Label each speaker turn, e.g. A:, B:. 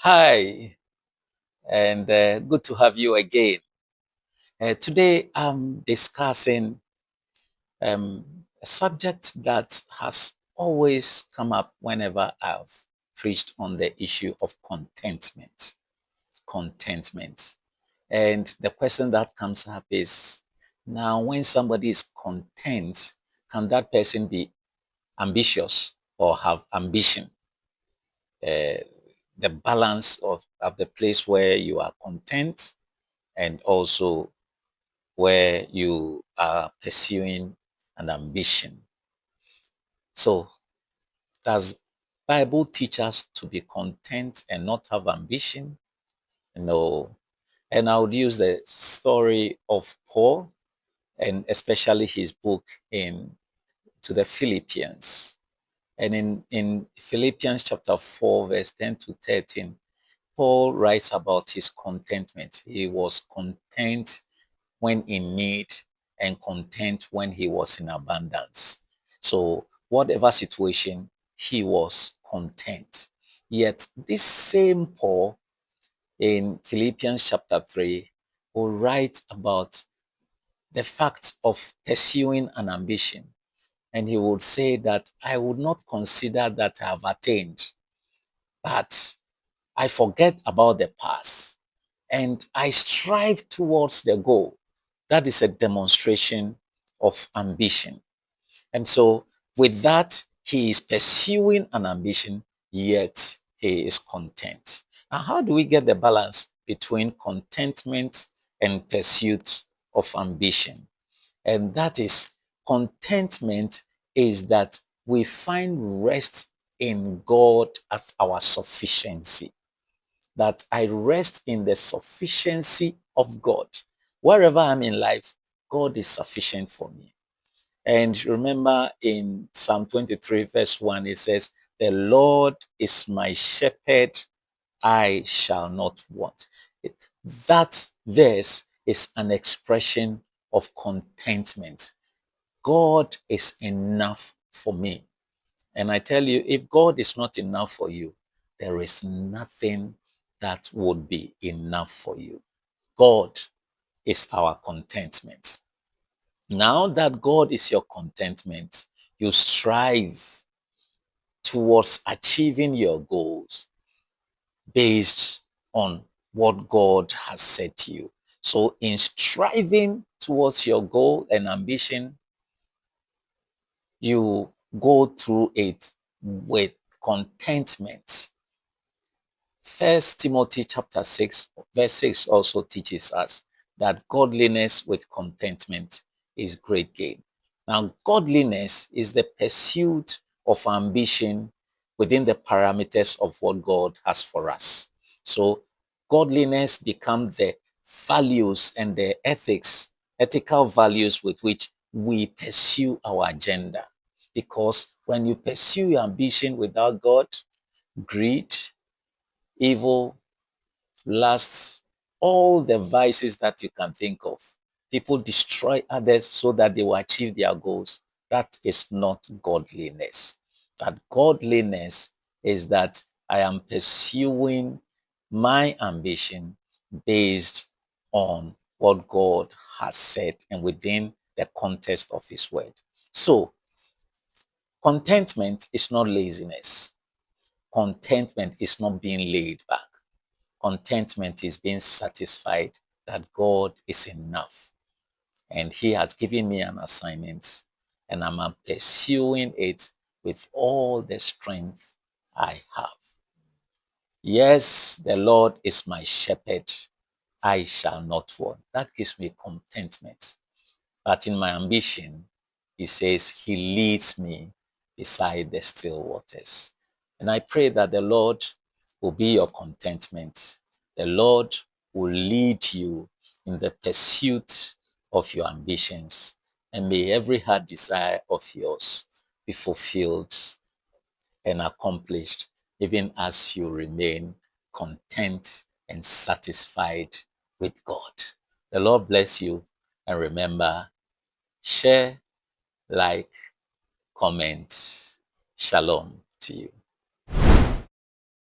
A: Hi, and good to have you again. Today, I'm discussing a subject that has always come up whenever I've preached on the issue of contentment. Contentment. And the question that comes up is now, when somebody is content, can that person be ambitious or have ambition? Uh, the balance of the place where you are content and also where you are pursuing an ambition. So does Bible teach us to be content and not have ambition? No. And I would use the story of Paul and especially his book in to the Philippians. And in Philippians chapter 4, verse 10 to 13, Paul writes about his contentment. He was content when in need and content when he was in abundance. So, whatever situation, he was content. Yet, this same Paul in Philippians chapter 3 will write about the fact of pursuing an ambition. And he would say that I would not consider that I have attained, but I forget about the past and I strive towards the goal. That is a demonstration of ambition. And so, with that, he is pursuing an ambition, yet he is content. Now, how do we get the balance between contentment and pursuit of ambition? And that is contentment is that we find rest in God as our sufficiency, that I rest in the sufficiency of God. Wherever I'm in life, God is sufficient for me. And remember in Psalm 23, verse 1, it says, the Lord is my shepherd, I shall not want. That verse is an expression of contentment. God is enough for me. And I tell you, if God is not enough for you, there is nothing that would be enough for you. God is our contentment. Now that God is your contentment, you strive towards achieving your goals based on what God has said to you. So in striving towards your goal and ambition, you go through it with contentment. First Timothy chapter 6, verse 6 also teaches us that godliness with contentment is great gain. Now, godliness is the pursuit of ambition within the parameters of what God has for us. So, godliness becomes the values and the ethical values with which we pursue our agenda. Because when you pursue your ambition without God, greed, evil, lust, all the vices that you can think of. People destroy others so that they will achieve their goals. That is not godliness. That godliness is that I am pursuing my ambition based on what God has said and within the context of His word. So, contentment is not laziness. Contentment is not being laid back. Contentment is being satisfied that God is enough and He has given me an assignment and I'm pursuing it with all the strength I have. Yes, the Lord is my shepherd. I shall not want. That gives me contentment. But in my ambition, He says He leads me beside the still waters. And I pray that the Lord will be your contentment. The Lord will lead you in the pursuit of your ambitions. And may every heart desire of yours be fulfilled and accomplished, even as you remain content and satisfied with God. The Lord bless you. And remember, share, like, comment. Shalom to you.